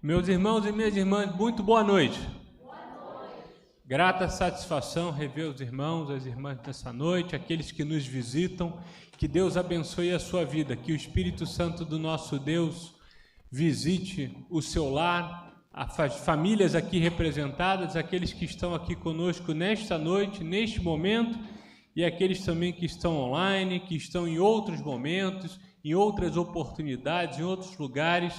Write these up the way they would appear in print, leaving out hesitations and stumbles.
Meus irmãos e minhas irmãs, muito boa noite. Grata satisfação rever os irmãos, as irmãs nessa noite, aqueles que nos visitam. Que Deus abençoe a sua vida, que o Espírito Santo do nosso Deus visite o seu lar, as famílias aqui representadas, aqueles que estão aqui conosco nesta noite, neste momento, e aqueles também que estão online, que estão em outros momentos, em outras oportunidades, em outros lugares.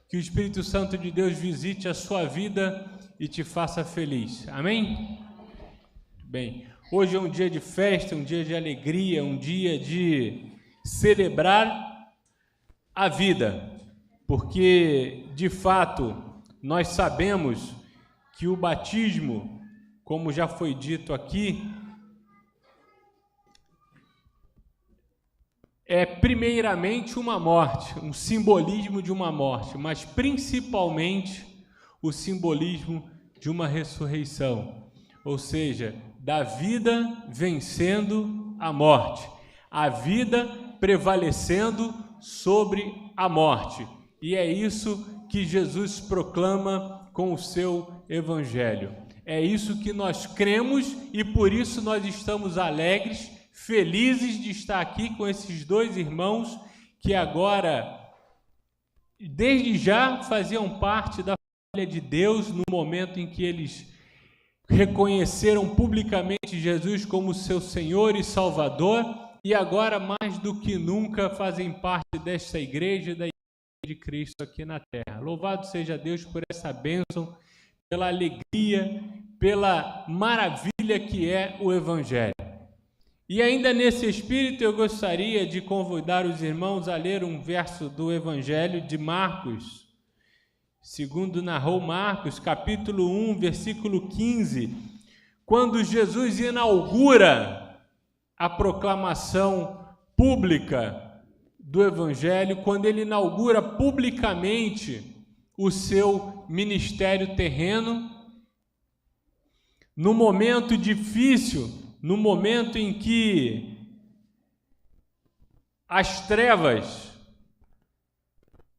Que o Espírito Santo de Deus visite a sua vida e te faça feliz. Amém? Bem, hoje é um dia de festa, um dia de alegria, um dia de celebrar a vida, porque, de fato, nós sabemos que o batismo, como já foi dito aqui, é primeiramente uma morte, um simbolismo de uma morte, mas principalmente o simbolismo de uma ressurreição, ou seja, da vida vencendo a morte, a vida prevalecendo sobre a morte. E é isso que Jesus proclama com o seu evangelho. É isso que nós cremos e por isso nós estamos alegres, felizes de estar aqui com esses dois irmãos que agora, desde já, faziam parte da família de Deus no momento em que eles reconheceram publicamente Jesus como seu Senhor e Salvador e agora, mais do que nunca, fazem parte desta igreja, da Igreja de Cristo aqui na terra. Louvado seja Deus por essa bênção, pela alegria, pela maravilha que é o Evangelho. E ainda nesse espírito eu gostaria de convidar os irmãos a ler um verso do Evangelho de Marcos, segundo narrou Marcos, capítulo 1, versículo 15, quando Jesus inaugura a proclamação pública do Evangelho, quando ele inaugura publicamente o seu ministério terreno, no momento difícil, no momento em que as trevas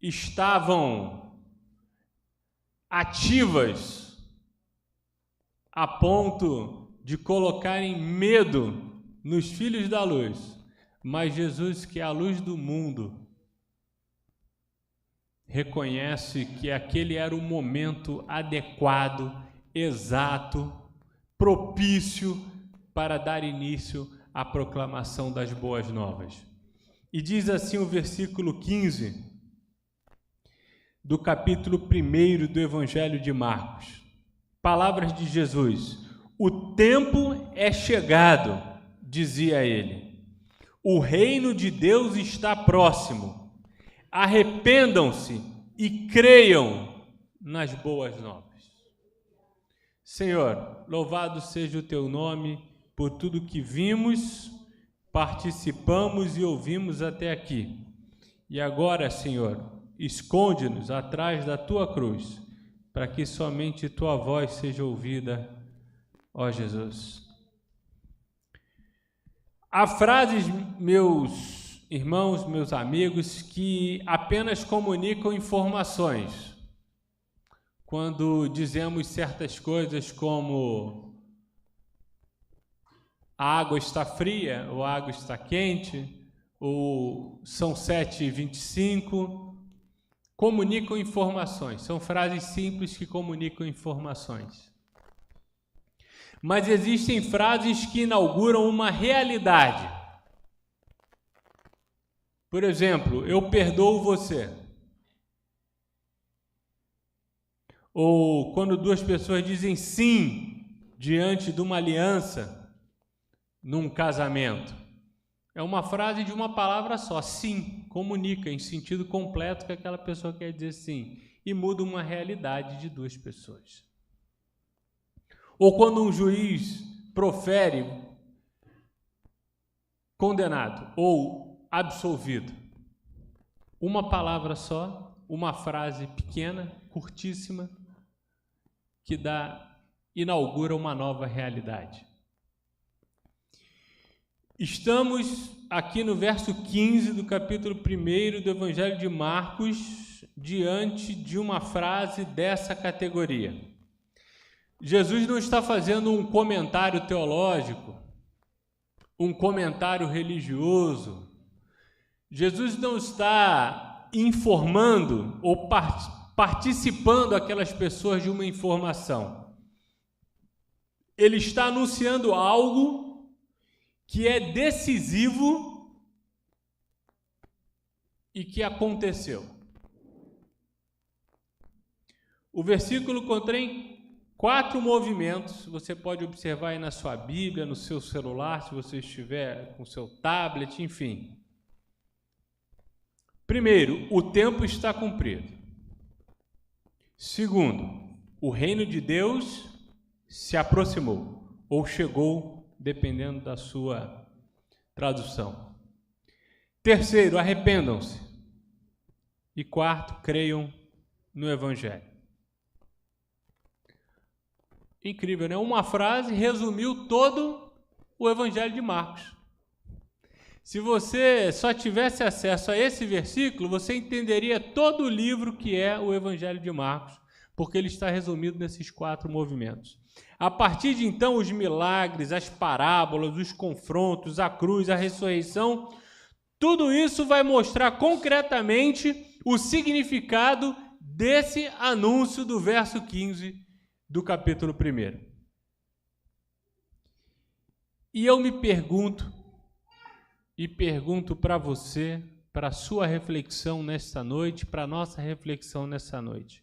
estavam ativas a ponto de colocarem medo nos filhos da luz, mas Jesus, que é a luz do mundo, reconhece que aquele era o momento adequado, exato, propício para dar início à proclamação das boas novas. E diz assim o versículo 15 do capítulo 1 do Evangelho de Marcos. Palavras de Jesus: o tempo é chegado, dizia ele. O reino de Deus está próximo. Arrependam-se e creiam nas boas novas. Senhor, louvado seja o teu nome por tudo que vimos, participamos e ouvimos até aqui. E agora, Senhor, esconde-nos atrás da tua cruz, para que somente tua voz seja ouvida, ó Jesus. Há frases, meus irmãos, meus amigos, que apenas comunicam informações. Quando dizemos certas coisas como a água está fria, ou a água está quente, ou são 7h25, comunicam informações. São frases simples que comunicam informações. Mas existem frases que inauguram uma realidade. Por exemplo, eu perdoo você. Ou quando duas pessoas dizem sim diante de uma aliança, num casamento. É uma frase de uma palavra só, sim, comunica em sentido completo que aquela pessoa quer dizer sim, e muda uma realidade de duas pessoas. Ou quando um juiz profere condenado ou absolvido, uma palavra só, uma frase pequena, curtíssima, que inaugura uma nova realidade. Estamos aqui no verso 15 do capítulo 1 do Evangelho de Marcos, diante de uma frase dessa categoria. Jesus não está fazendo um comentário teológico, um comentário religioso. Jesus não está informando ou participando aquelas pessoas de uma informação. Ele está anunciando algo que é decisivo e que aconteceu. O versículo contém 4 movimentos, você pode observar aí na sua Bíblia, no seu celular, se você estiver com seu tablet, enfim. Primeiro, o tempo está cumprido. Segundo, o reino de Deus se aproximou, ou chegou, dependendo da sua tradução. Terceiro, arrependam-se. E quarto, creiam no Evangelho. Incrível, né? Uma frase resumiu todo o Evangelho de Marcos. Se você só tivesse acesso a esse versículo, você entenderia todo o livro que é o Evangelho de Marcos, porque ele está resumido nesses 4 movimentos. A partir de então, os milagres, as parábolas, os confrontos, a cruz, a ressurreição, tudo isso vai mostrar concretamente o significado desse anúncio do verso 15 do capítulo 1. E eu me pergunto, e pergunto para você, para a sua reflexão nesta noite, para a nossa reflexão nessa noite.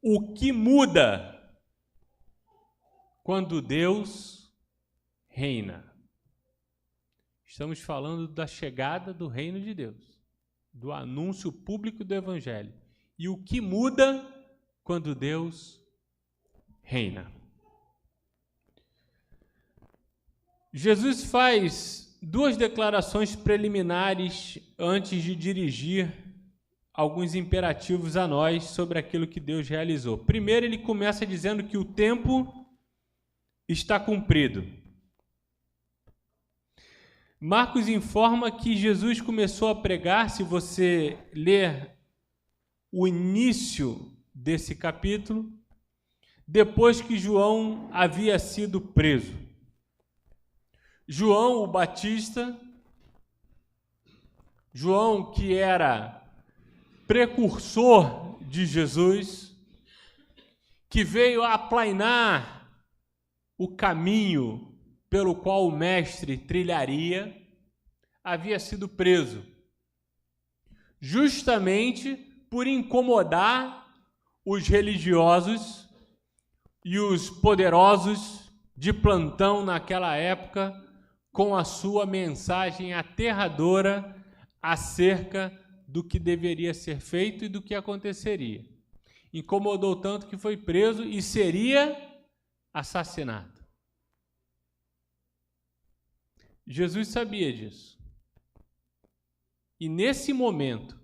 O que muda quando Deus reina? Estamos falando da chegada do reino de Deus, do anúncio público do Evangelho. E o que muda quando Deus reina? Jesus faz 2 declarações preliminares antes de dirigir alguns imperativos a nós sobre aquilo que Deus realizou. Primeiro, ele começa dizendo que o tempo está cumprido. Marcos informa que Jesus começou a pregar, se você ler o início desse capítulo, depois que João havia sido preso. João o Batista, João que era precursor de Jesus, que veio a aplainar o caminho pelo qual o mestre trilharia, havia sido preso, justamente por incomodar os religiosos e os poderosos de plantão naquela época, com a sua mensagem aterradora acerca do que deveria ser feito e do que aconteceria. Incomodou tanto que foi preso e seria assassinado. Jesus sabia disso. E nesse momento,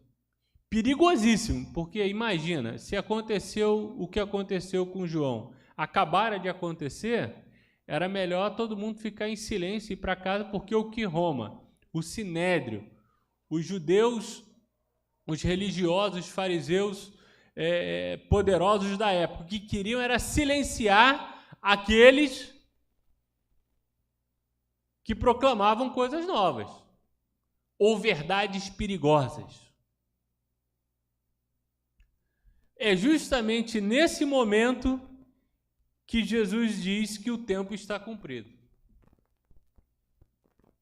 perigosíssimo, porque imagina, se aconteceu o que aconteceu com João, acabara de acontecer, era melhor todo mundo ficar em silêncio e ir para casa, porque o que Roma, o Sinédrio, os judeus, os religiosos, os fariseus poderosos da época, o que queriam era silenciar aqueles que proclamavam coisas novas ou verdades perigosas. É justamente nesse momento que Jesus diz que o tempo está cumprido.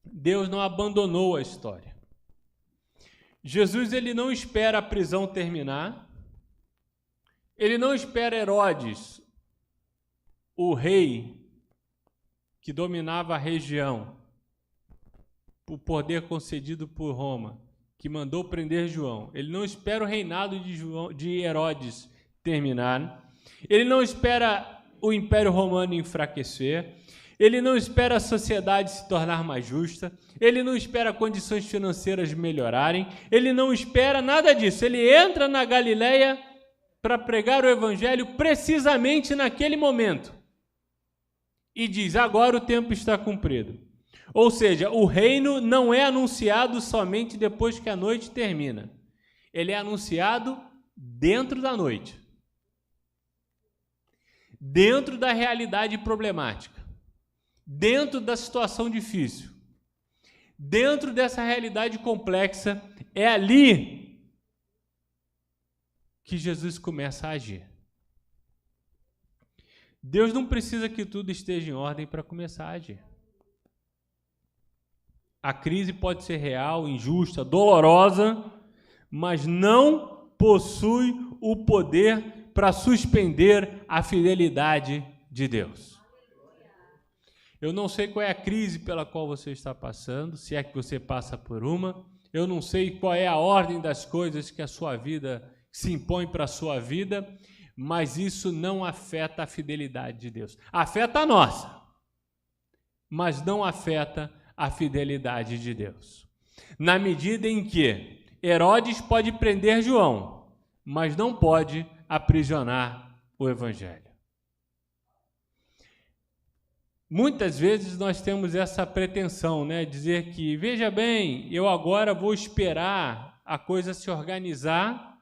Deus não abandonou a história. Jesus ele não espera a prisão terminar, ele não espera Herodes, o rei que dominava a região, o poder concedido por Roma, que mandou prender João. Ele não espera o reinado de Herodes terminar, ele não espera o Império Romano enfraquecer, ele não espera a sociedade se tornar mais justa, ele não espera condições financeiras melhorarem, ele não espera nada disso. Ele entra na Galileia para pregar o Evangelho precisamente naquele momento e diz: agora o tempo está cumprido. Ou seja, o reino não é anunciado somente depois que a noite termina. Ele é anunciado dentro da noite, dentro da realidade problemática, dentro da situação difícil, dentro dessa realidade complexa, é ali que Jesus começa a agir. Deus não precisa que tudo esteja em ordem para começar a agir. A crise pode ser real, injusta, dolorosa, mas não possui o poder para suspender a fidelidade de Deus. Eu não sei qual é a crise pela qual você está passando, se é que você passa por uma. Eu não sei qual é a ordem das coisas que a sua vida se impõe para a sua vida, mas isso não afeta a fidelidade de Deus. Afeta a nossa, mas não afeta a fidelidade de Deus. Na medida em que Herodes pode prender João, mas não pode aprisionar o Evangelho. Muitas vezes nós temos essa pretensão, né? Dizer que, veja bem, eu agora vou esperar a coisa se organizar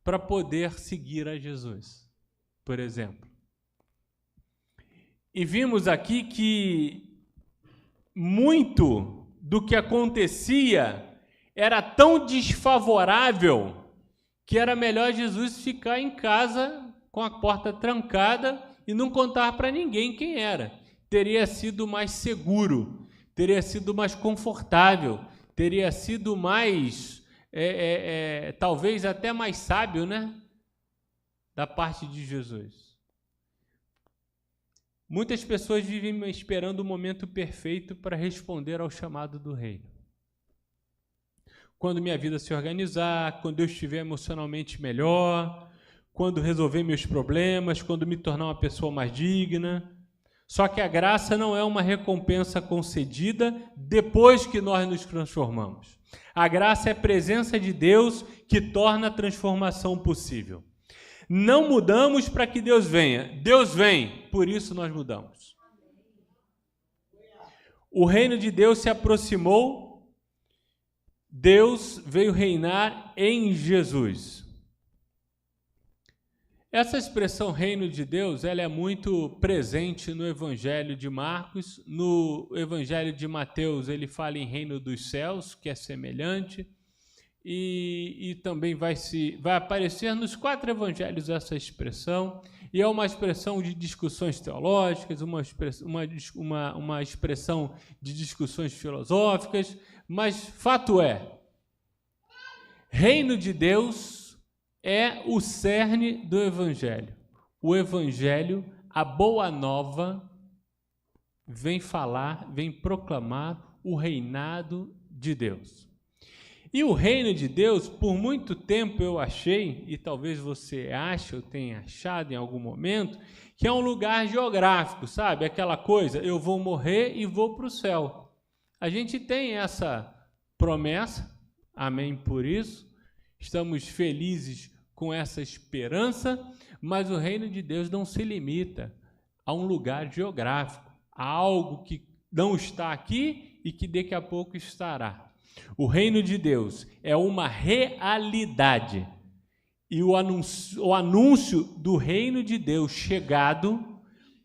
para poder seguir a Jesus, por exemplo. E vimos aqui que muito do que acontecia era tão desfavorável que era melhor Jesus ficar em casa com a porta trancada e não contar para ninguém quem era. Teria sido mais seguro, teria sido mais confortável, teria sido mais, talvez até mais sábio, né? Da parte de Jesus. Muitas pessoas vivem esperando o momento perfeito para responder ao chamado do reino. Quando minha vida se organizar, quando eu estiver emocionalmente melhor, quando resolver meus problemas, quando me tornar uma pessoa mais digna. Só que a graça não é uma recompensa concedida depois que nós nos transformamos. A graça é a presença de Deus que torna a transformação possível. Não mudamos para que Deus venha. Deus vem, por isso nós mudamos. O reino de Deus se aproximou, Deus veio reinar em Jesus. Essa expressão reino de Deus, ela é muito presente no Evangelho de Marcos. No Evangelho de Mateus, ele fala em reino dos céus, que é semelhante. E também vai aparecer nos 4 evangelhos essa expressão, e é uma expressão de discussões teológicas, uma expressão de discussões filosóficas, mas fato é, reino de Deus é o cerne do evangelho. O evangelho, a boa nova, vem falar, vem proclamar o reinado de Deus. E o reino de Deus, por muito tempo eu achei, e talvez você ache, eu tenha achado em algum momento, que é um lugar geográfico, sabe? Aquela coisa, eu vou morrer e vou para o céu. A gente tem essa promessa, amém por isso, estamos felizes com essa esperança, mas o reino de Deus não se limita a um lugar geográfico, a algo que não está aqui e que daqui a pouco estará. O reino de Deus é uma realidade e o anúncio do reino de Deus chegado,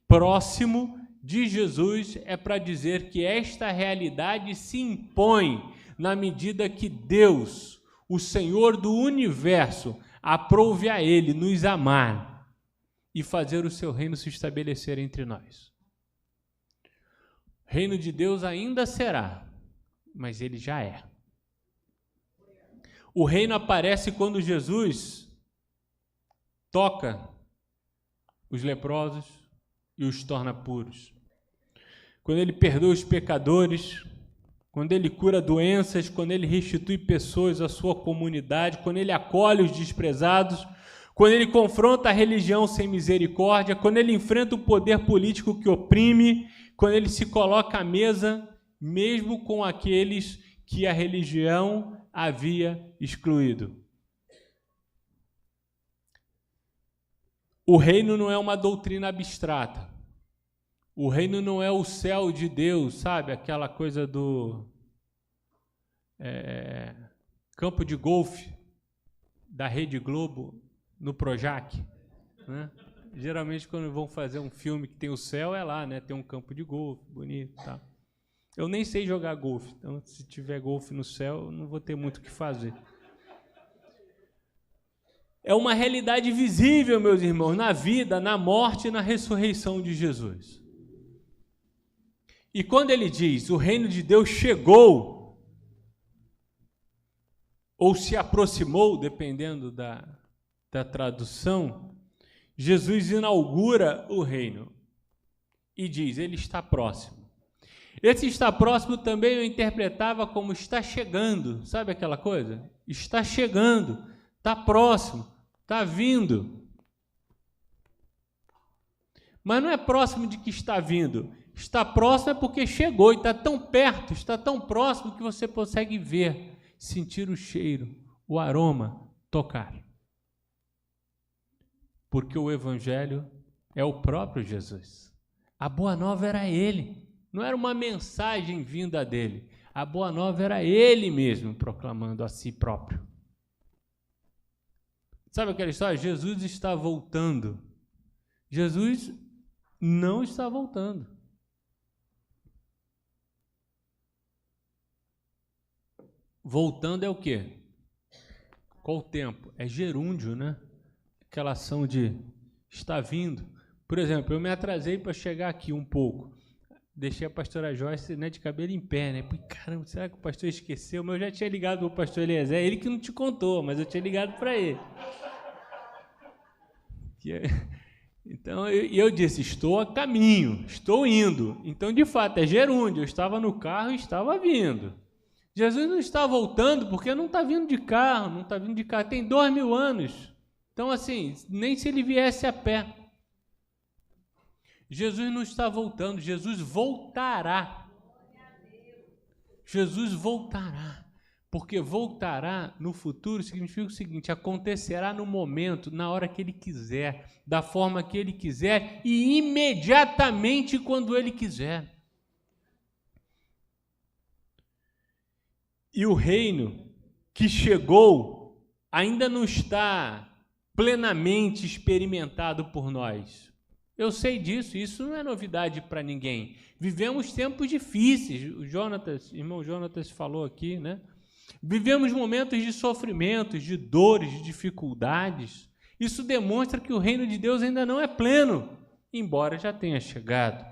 próximo de Jesus, é para dizer que esta realidade se impõe na medida que Deus, o Senhor do universo, aprove a Ele nos amar e fazer o seu reino se estabelecer entre nós. O reino de Deus ainda será, mas ele já é. O reino aparece quando Jesus toca os leprosos e os torna puros. Quando ele perdoa os pecadores, quando ele cura doenças, quando ele restitui pessoas à sua comunidade, quando ele acolhe os desprezados, quando ele confronta a religião sem misericórdia, quando ele enfrenta o poder político que oprime, quando ele se coloca à mesa mesmo com aqueles que a religião havia excluído. O reino não é uma doutrina abstrata. O reino não é o céu de Deus, sabe? Aquela coisa do campo de golfe. da Rede Globo no Projac, né? Geralmente, quando vão fazer um filme que tem o céu, é lá, né? Tem um campo de golfe bonito, tá? Eu nem sei jogar golfe, então se tiver golfe no céu, eu não vou ter muito o que fazer. É uma realidade visível, meus irmãos, na vida, na morte e na ressurreição de Jesus. E quando ele diz, o reino de Deus chegou, ou se aproximou, dependendo da tradução, Jesus inaugura o reino e diz, ele está próximo. Esse está próximo também eu interpretava como está chegando, sabe aquela coisa? Está chegando, está próximo, está vindo. Mas não é próximo de que está vindo. Está próximo é porque chegou e está tão perto, está tão próximo que você consegue ver, sentir o cheiro, o aroma, tocar. Porque o Evangelho é o próprio Jesus. A Boa Nova era Ele, não era uma mensagem vinda dele. A Boa Nova era Ele mesmo proclamando a si próprio. Sabe aquela história? Jesus está voltando. Jesus não está voltando. Voltando é o quê? Qual o tempo? É gerúndio, né? Aquela ação de está vindo. Por exemplo, eu me atrasei para chegar aqui um pouco. Deixei a pastora Joyce, né, de cabelo em pé, né? Falei, caramba, será que o pastor esqueceu? Mas eu já tinha ligado para o pastor Eliezer, ele que não te contou, mas eu tinha ligado para ele. Então, eu disse, estou a caminho, estou indo. Então, de fato, é gerúndio, eu estava no carro e estava vindo. Jesus não está voltando porque não está vindo de carro, não está vindo de carro, tem 2000 anos. Então, assim, nem se ele viesse a pé. Jesus não está voltando, Jesus voltará. Jesus voltará. Porque voltará no futuro significa o seguinte, acontecerá no momento, na hora que ele quiser, da forma que ele quiser e imediatamente quando ele quiser. E o reino que chegou ainda não está plenamente experimentado por nós. Eu sei disso, isso não é novidade para ninguém. Vivemos tempos difíceis, o irmão Jonatas falou aqui, né? Vivemos momentos de sofrimentos, de dores, de dificuldades. Isso demonstra que o reino de Deus ainda não é pleno, embora já tenha chegado.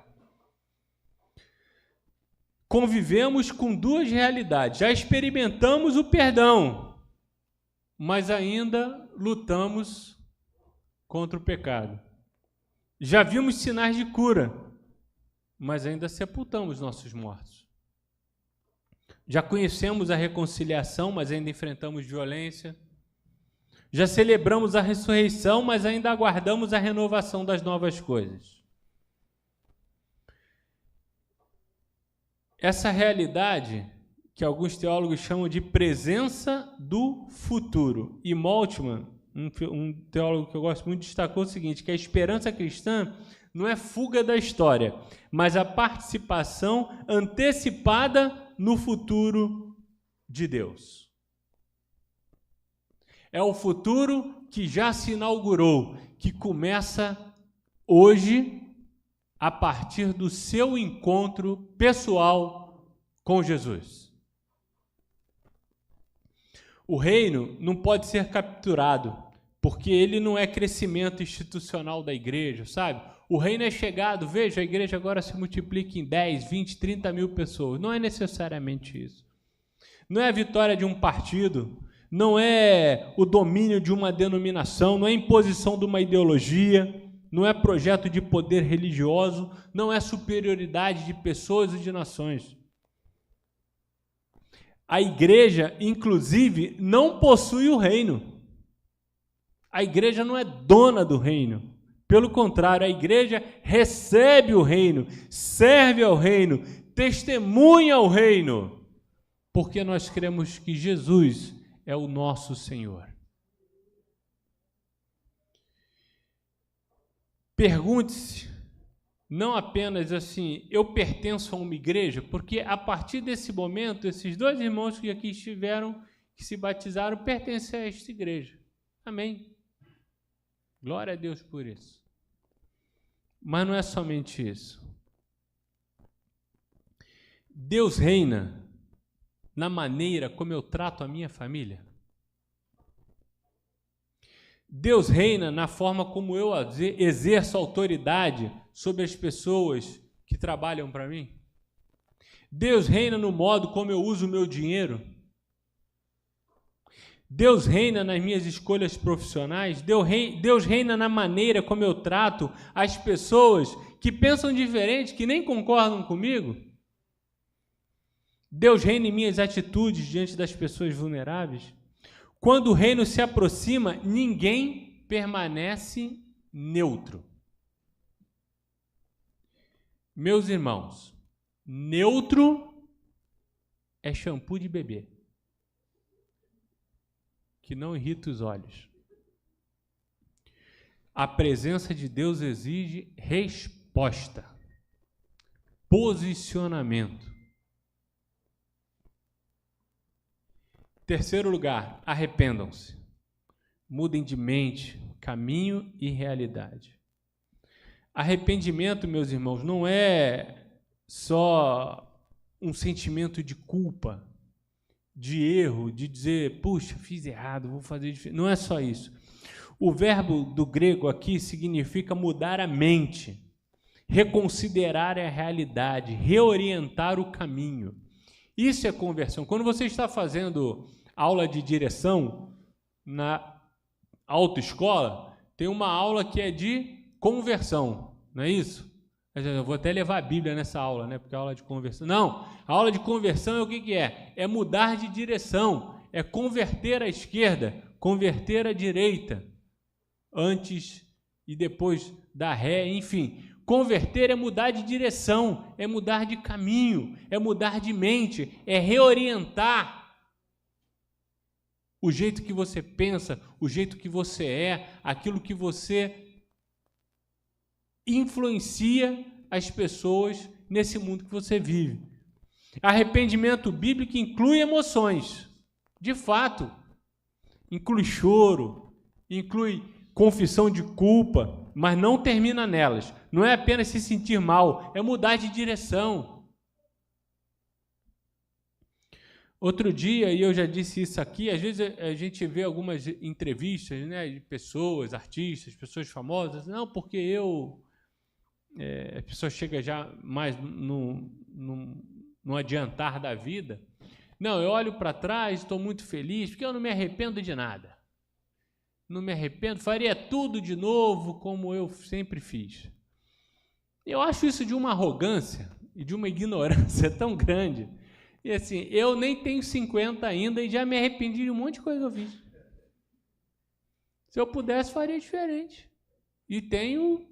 Convivemos com duas realidades. Já experimentamos o perdão, mas ainda lutamos contra o pecado. Já vimos sinais de cura, mas ainda sepultamos nossos mortos. Já conhecemos a reconciliação, mas ainda enfrentamos violência. Já celebramos a ressurreição, mas ainda aguardamos a renovação das novas coisas. Essa realidade, que alguns teólogos chamam de presença do futuro. E Moltmann, um teólogo que eu gosto muito, destacou o seguinte, que a esperança cristã não é fuga da história, mas a participação antecipada no futuro de Deus. É o futuro que já se inaugurou, que começa hoje, a partir do seu encontro pessoal com Jesus. O reino não pode ser capturado, porque ele não é crescimento institucional da igreja, sabe? O reino é chegado, veja, a igreja agora se multiplica em 10, 20, 30 mil pessoas. Não é necessariamente isso. Não é a vitória de um partido, não é o domínio de uma denominação, não é a imposição de uma ideologia, não é projeto de poder religioso, não é superioridade de pessoas e de nações. A igreja, inclusive, não possui o reino. A igreja não é dona do reino. Pelo contrário, a igreja recebe o reino, serve ao reino, testemunha ao reino, porque nós cremos que Jesus é o nosso Senhor. Pergunte-se, não apenas assim, eu pertenço a uma igreja, porque a partir desse momento, esses dois irmãos que aqui estiveram, que se batizaram, pertencem a esta igreja. Amém. Glória a Deus por isso. Mas não é somente isso. Deus reina na maneira como eu trato a minha família. Deus reina na forma como eu exerço autoridade sobre as pessoas que trabalham para mim. Deus reina no modo como eu uso o meu dinheiro. Deus reina nas minhas escolhas profissionais. Deus reina na maneira como eu trato as pessoas que pensam diferente, que nem concordam comigo. Deus reina em minhas atitudes diante das pessoas vulneráveis. Quando o reino se aproxima, ninguém permanece neutro. Meus irmãos, neutro é shampoo de bebê, que não irrita os olhos. A presença de Deus exige resposta, posicionamento. Terceiro lugar, arrependam-se. Mudem de mente, caminho e realidade. Arrependimento, meus irmãos, não é só um sentimento de culpa, de erro, de dizer, puxa, fiz errado, vou fazer diferente. Não é só isso. O verbo do grego aqui significa mudar a mente, reconsiderar a realidade, reorientar o caminho. Isso é conversão. Quando você está fazendo aula de direção na autoescola, tem uma aula que é de conversão, não é isso? Eu vou até levar a Bíblia nessa aula, né? Porque é aula de conversão. Não, a aula de conversão é o que é? É mudar de direção, é converter à esquerda, converter à direita, antes e depois da ré, enfim. Converter é mudar de direção, é mudar de caminho, é mudar de mente, é reorientar o jeito que você pensa, o jeito que você é, aquilo que você influencia as pessoas nesse mundo que você vive. Arrependimento bíblico inclui emoções, de fato, inclui choro, inclui confissão de culpa, mas não termina nelas. Não é apenas se sentir mal, é mudar de direção. Outro dia, e eu já disse isso aqui, às vezes a gente vê algumas entrevistas, né, de pessoas, artistas, pessoas famosas, não, porque a pessoa chega já mais no adiantar da vida. Não, eu olho para trás, estou muito feliz, porque eu não me arrependo de nada. Não me arrependo, faria tudo de novo como eu sempre fiz. Eu acho isso de uma arrogância e de uma ignorância tão grande. E assim, eu nem tenho 50 ainda e já me arrependi de um monte de coisa que eu fiz. Se eu pudesse, faria diferente. E tenho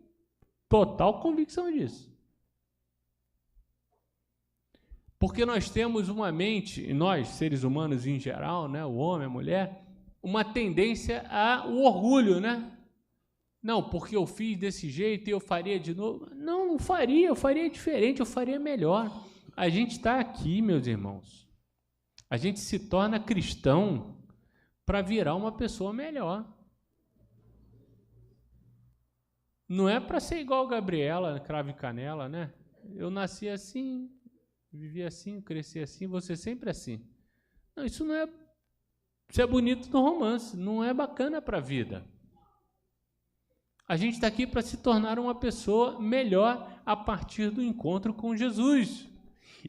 total convicção disso. Porque nós temos uma mente, nós, seres humanos em geral, né, o homem, a mulher, uma tendência ao orgulho, né? Não, porque eu fiz desse jeito e eu faria de novo. Não, não faria, eu faria diferente, eu faria melhor. A gente está aqui, meus irmãos. A gente se torna cristão para virar uma pessoa melhor. Não é para ser igual a Gabriela, cravo e canela, né? Eu nasci assim, vivi assim, cresci assim, você sempre assim. Não, isso não é... Isso é bonito no romance, não é bacana para a vida. A gente está aqui para se tornar uma pessoa melhor a partir do encontro com Jesus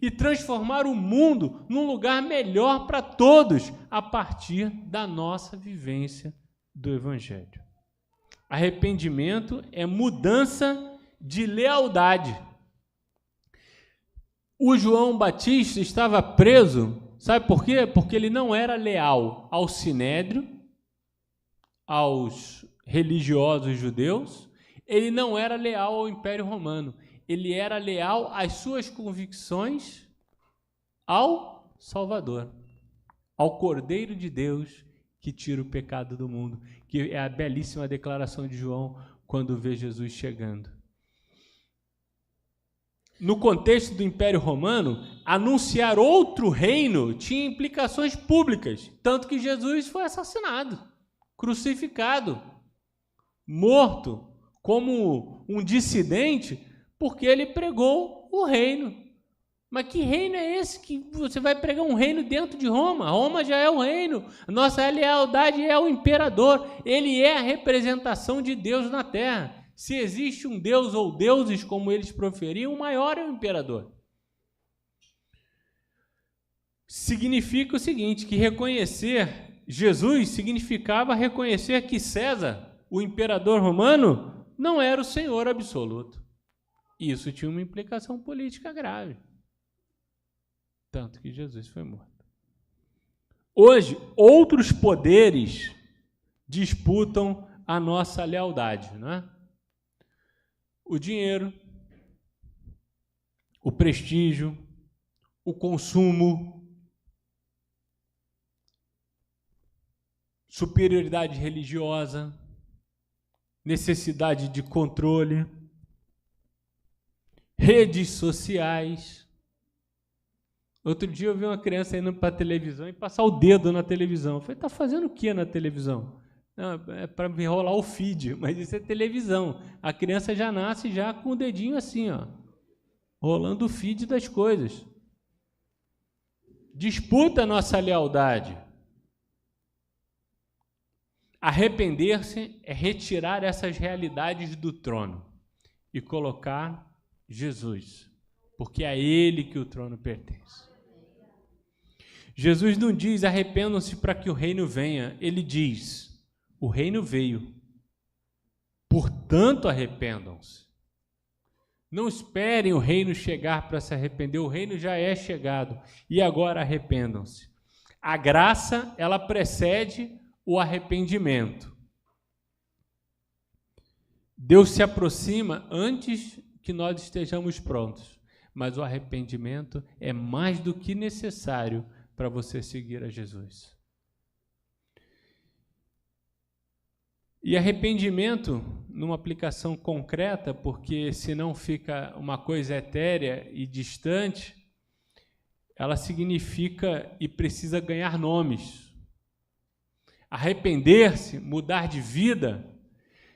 e transformar o mundo num lugar melhor para todos a partir da nossa vivência do Evangelho. Arrependimento é mudança de lealdade. O João Batista estava preso, sabe por quê? Porque ele não era leal ao Sinédrio, aos religiosos judeus, ele não era leal ao Império Romano, ele era leal às suas convicções ao Salvador, ao Cordeiro de Deus que tira o pecado do mundo, que é a belíssima declaração de João quando vê Jesus chegando. No contexto do Império Romano, anunciar outro reino tinha implicações públicas, tanto que Jesus foi assassinado, crucificado, morto, como um dissidente, porque ele pregou o reino. Mas que reino é esse que você vai pregar um reino dentro de Roma? Roma já é o reino. A nossa lealdade é o imperador. Ele é a representação de Deus na terra. Se existe um Deus ou deuses, como eles proferiam, o maior é o imperador. Significa o seguinte, que reconhecer Jesus significava reconhecer que César, o imperador romano, não era o Senhor absoluto. Isso tinha uma implicação política grave. Tanto que Jesus foi morto. Hoje, outros poderes disputam a nossa lealdade, não é? O dinheiro, o prestígio, o consumo, superioridade religiosa, necessidade de controle, redes sociais. Outro dia eu vi uma criança indo para a televisão e passar o dedo na televisão. Eu falei, está fazendo o que na televisão? Não, é para rolar o feed, mas isso é televisão. A criança já nasce já com o dedinho assim, ó, rolando o feed das coisas. Disputa a nossa lealdade. Arrepender-se é retirar essas realidades do trono e colocar Jesus, porque é a Ele que o trono pertence. Jesus não diz, arrependam-se para que o reino venha. Ele diz, o reino veio, portanto arrependam-se. Não esperem o reino chegar para se arrepender, o reino já é chegado, e agora arrependam-se. A graça, ela precede o arrependimento. Deus se aproxima antes que nós estejamos prontos, mas o arrependimento é mais do que necessário para você seguir a Jesus. E arrependimento, numa aplicação concreta, porque senão fica uma coisa etérea e distante, ela significa e precisa ganhar nomes. Arrepender-se, mudar de vida,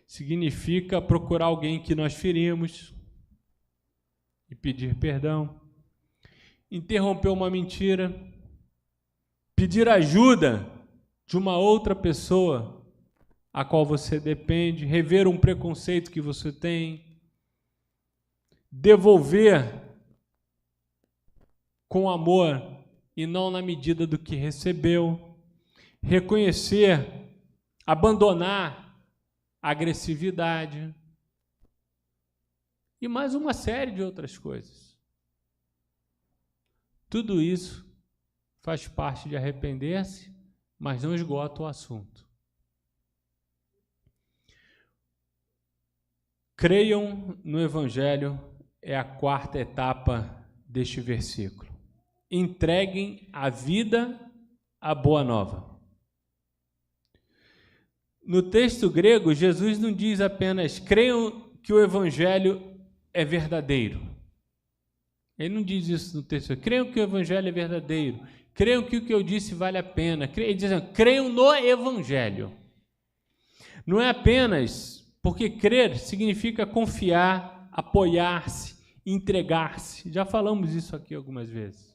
significa procurar alguém que nós ferimos e pedir perdão, interromper uma mentira, pedir ajuda de uma outra pessoa a qual você depende, rever um preconceito que você tem, devolver com amor e não na medida do que recebeu, reconhecer, abandonar a agressividade e mais uma série de outras coisas. Tudo isso faz parte de arrepender-se, mas não esgota o assunto. Creiam no Evangelho é a quarta etapa deste versículo. Entreguem a vida à boa nova. No texto grego, Jesus não diz apenas creiam que o Evangelho é verdadeiro. Ele não diz isso no texto. Creiam que o Evangelho é verdadeiro. Creiam que o que eu disse vale a pena. Ele diz, creiam no Evangelho. Não é apenas porque crer significa confiar, apoiar-se, entregar-se. Já falamos isso aqui algumas vezes.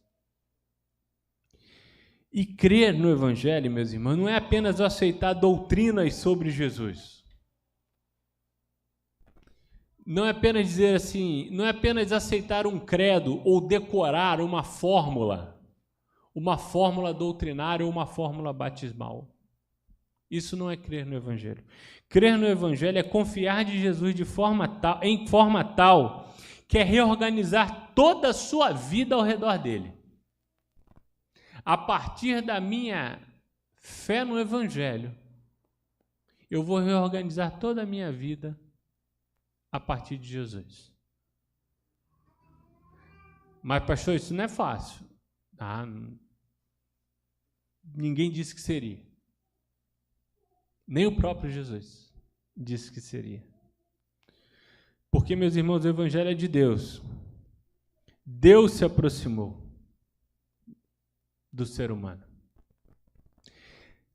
E crer no Evangelho, meus irmãos, não é apenas aceitar doutrinas sobre Jesus. Não é apenas dizer assim, não é apenas aceitar um credo ou decorar uma fórmula doutrinária ou uma fórmula batismal. Isso não é crer no Evangelho. Crer no Evangelho é confiar de Jesus em forma tal que é reorganizar toda a sua vida ao redor dele. A partir da minha fé no Evangelho, eu vou reorganizar toda a minha vida a partir de Jesus. Mas, pastor, isso não é fácil. Ninguém disse que seria. Nem o próprio Jesus disse que seria. Porque, meus irmãos, o Evangelho é de Deus. Deus se aproximou do ser humano.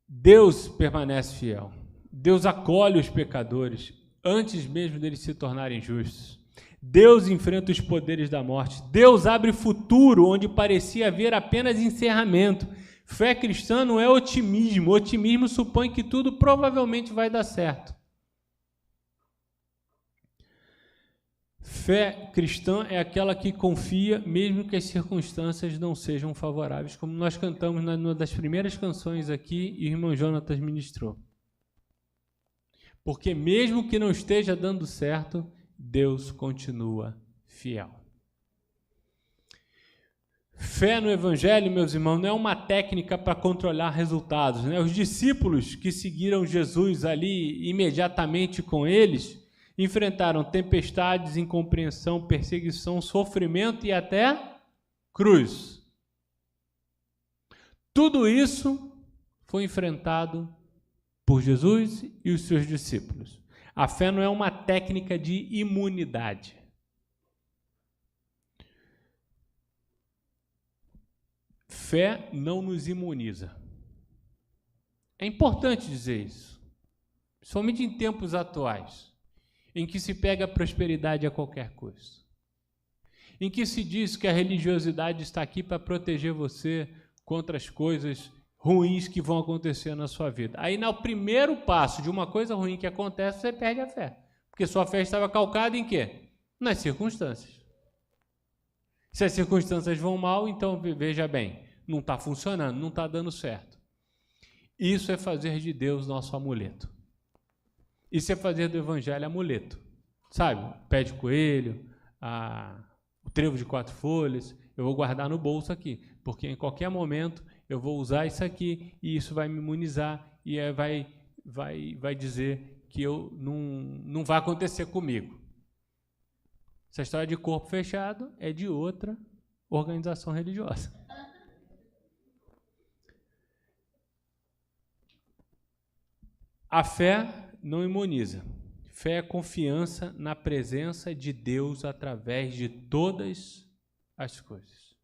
Deus permanece fiel. Deus acolhe os pecadores antes mesmo deles se tornarem justos. Deus enfrenta os poderes da morte. Deus abre futuro onde parecia haver apenas encerramento. Fé cristã não é otimismo. Otimismo supõe que tudo provavelmente vai dar certo. Fé cristã é aquela que confia mesmo que as circunstâncias não sejam favoráveis, como nós cantamos numa das primeiras canções aqui e o irmão Jonatas ministrou. Porque mesmo que não esteja dando certo, Deus continua fiel. Fé no Evangelho, meus irmãos, não é uma técnica para controlar resultados, né? Os discípulos que seguiram Jesus ali imediatamente com eles enfrentaram tempestades, incompreensão, perseguição, sofrimento e até cruz. Tudo isso foi enfrentado por Jesus e os seus discípulos. A fé não é uma técnica de imunidade. Fé não nos imuniza. É importante dizer isso, somente em tempos atuais, em que se pega a prosperidade a qualquer custo, em que se diz que a religiosidade está aqui para proteger você contra as coisas ruins que vão acontecer na sua vida. Aí, no primeiro passo de uma coisa ruim que acontece, você perde a fé, porque sua fé estava calcada em quê? Nas circunstâncias. Se as circunstâncias vão mal, então veja bem, não está funcionando, não está dando certo. Isso é fazer de Deus nosso amuleto. Isso é fazer do Evangelho amuleto. Sabe? Pé de coelho, o trevo de 4 folhas, eu vou guardar no bolso aqui, porque em qualquer momento eu vou usar isso aqui e isso vai me imunizar e vai dizer que não vai acontecer comigo. Essa história de corpo fechado é de outra organização religiosa. A fé não imuniza. Fé é confiança na presença de Deus através de todas as coisas.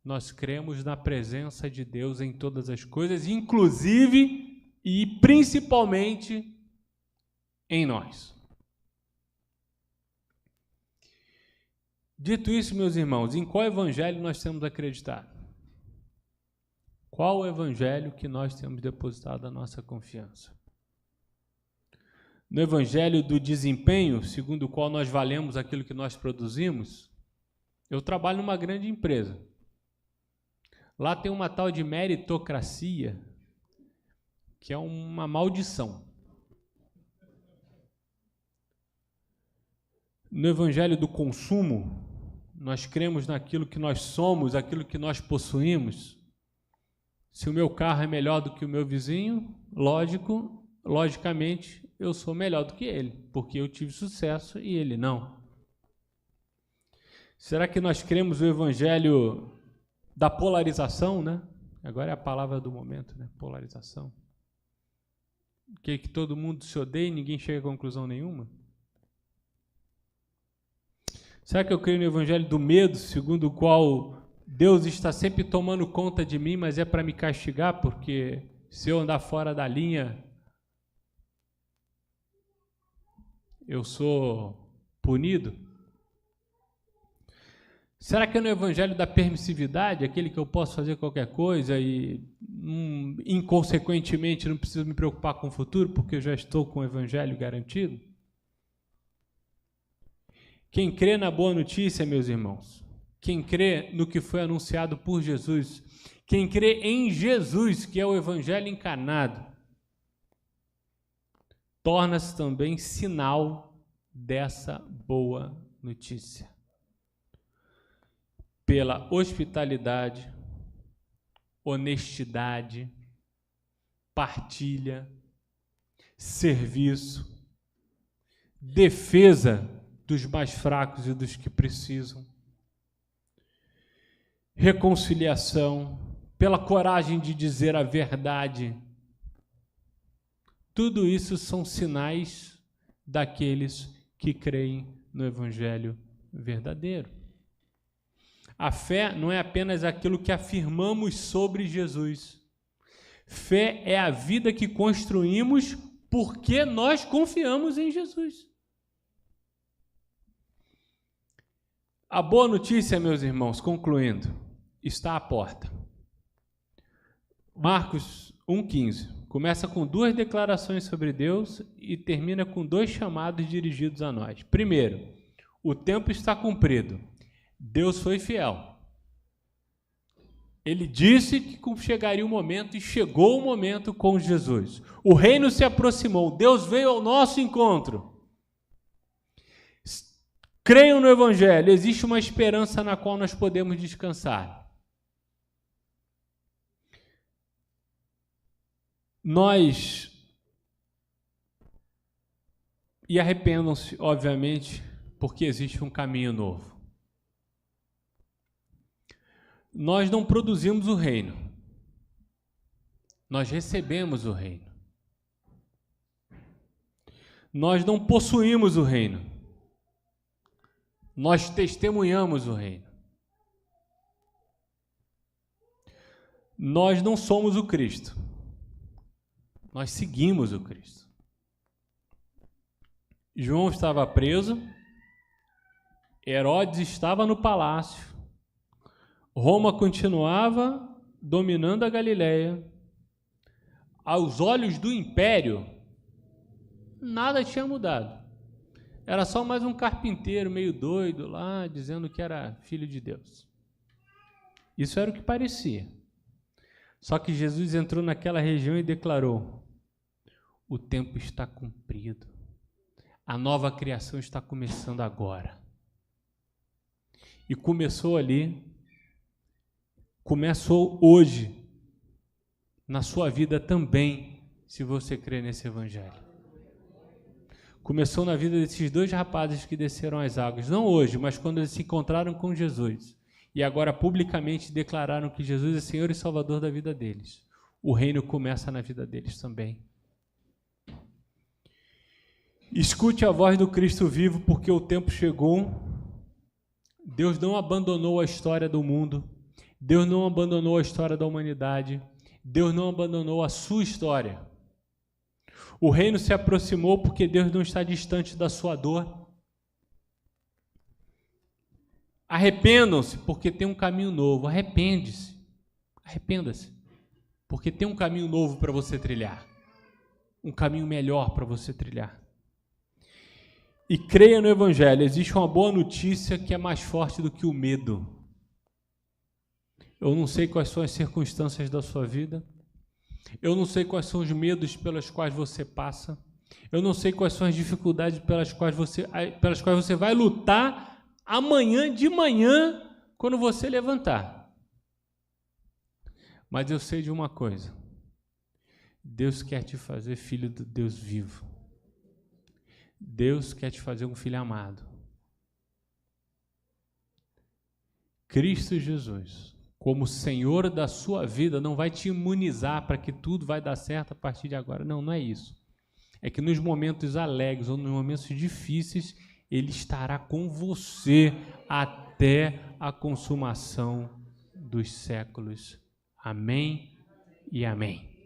Nós cremos na presença de Deus em todas as coisas, inclusive e principalmente em nós. Dito isso, meus irmãos, em qual evangelho nós temos acreditado? Qual o evangelho que nós temos depositado a nossa confiança? No evangelho do desempenho, segundo o qual nós valemos aquilo que nós produzimos, eu trabalho numa grande empresa. Lá tem uma tal de meritocracia, que é uma maldição. No evangelho do consumo, nós cremos naquilo que nós somos, aquilo que nós possuímos. Se o meu carro é melhor do que o meu vizinho, logicamente, eu sou melhor do que ele, porque eu tive sucesso e ele não. Será que nós cremos o evangelho da polarização, né? Agora é a palavra do momento, né? Polarização. Que todo mundo se odeia e ninguém chega a conclusão nenhuma? Será que eu creio no evangelho do medo, segundo o qual Deus está sempre tomando conta de mim, mas é para me castigar, porque se eu andar fora da linha, eu sou punido? Será que é no evangelho da permissividade, aquele que eu posso fazer qualquer coisa e inconsequentemente não preciso me preocupar com o futuro, porque eu já estou com o evangelho garantido? Quem crê na boa notícia, meus irmãos, quem crê no que foi anunciado por Jesus, quem crê em Jesus, que é o evangelho encarnado, torna-se também sinal dessa boa notícia. Pela hospitalidade, honestidade, partilha, serviço, defesa dos mais fracos e dos que precisam, reconciliação, pela coragem de dizer a verdade. Tudo isso são sinais daqueles que creem no evangelho verdadeiro. A fé não é apenas aquilo que afirmamos sobre Jesus. Fé é a vida que construímos porque nós confiamos em Jesus. A boa notícia, meus irmãos, concluindo, está à porta. Marcos 1,15 começa com 2 declarações sobre Deus e termina com 2 chamados dirigidos a nós. Primeiro, o tempo está cumprido. Deus foi fiel. Ele disse que chegaria o momento e chegou o momento com Jesus. O reino se aproximou. Deus veio ao nosso encontro. Creiam no Evangelho. Existe uma esperança na qual nós podemos descansar. E arrependam-se, obviamente, porque existe um caminho novo. Nós não produzimos o reino. Nós recebemos o reino. Nós não possuímos o reino. Nós testemunhamos o reino. Nós não somos o Cristo. Nós seguimos o Cristo. João estava preso, Herodes estava no palácio, Roma continuava dominando a Galileia. Aos olhos do império, nada tinha mudado. Era só mais um carpinteiro meio doido lá, dizendo que era filho de Deus. Isso era o que parecia. Só que Jesus entrou naquela região e declarou: o tempo está cumprido. A nova criação está começando agora. E começou ali, começou hoje, na sua vida também, se você crê nesse Evangelho. Começou na vida desses 2 rapazes que desceram as águas, não hoje, mas quando eles se encontraram com Jesus, e agora publicamente declararam que Jesus é Senhor e Salvador da vida deles. O reino começa na vida deles também. Escute a voz do Cristo vivo, porque o tempo chegou. Deus não abandonou a história do mundo. Deus não abandonou a história da humanidade. Deus não abandonou a sua história. O reino se aproximou porque Deus não está distante da sua dor. Arrependam-se, porque tem um caminho novo. Arrepende-se. Arrependa-se, porque tem um caminho novo para você trilhar. Um caminho melhor para você trilhar. E creia no Evangelho. Existe uma boa notícia que é mais forte do que o medo. Eu não sei quais são as circunstâncias da sua vida. Eu não sei quais são os medos pelos quais você passa. Eu não sei quais são as dificuldades pelas quais você vai lutar amanhã de manhã, quando você levantar. Mas eu sei de uma coisa. Deus quer te fazer filho do Deus vivo. Deus quer te fazer um filho amado. Cristo Jesus, como Senhor da sua vida, não vai te imunizar para que tudo vai dar certo a partir de agora. Não, não é isso. É que nos momentos alegres ou nos momentos difíceis, Ele estará com você até a consumação dos séculos. Amém e amém.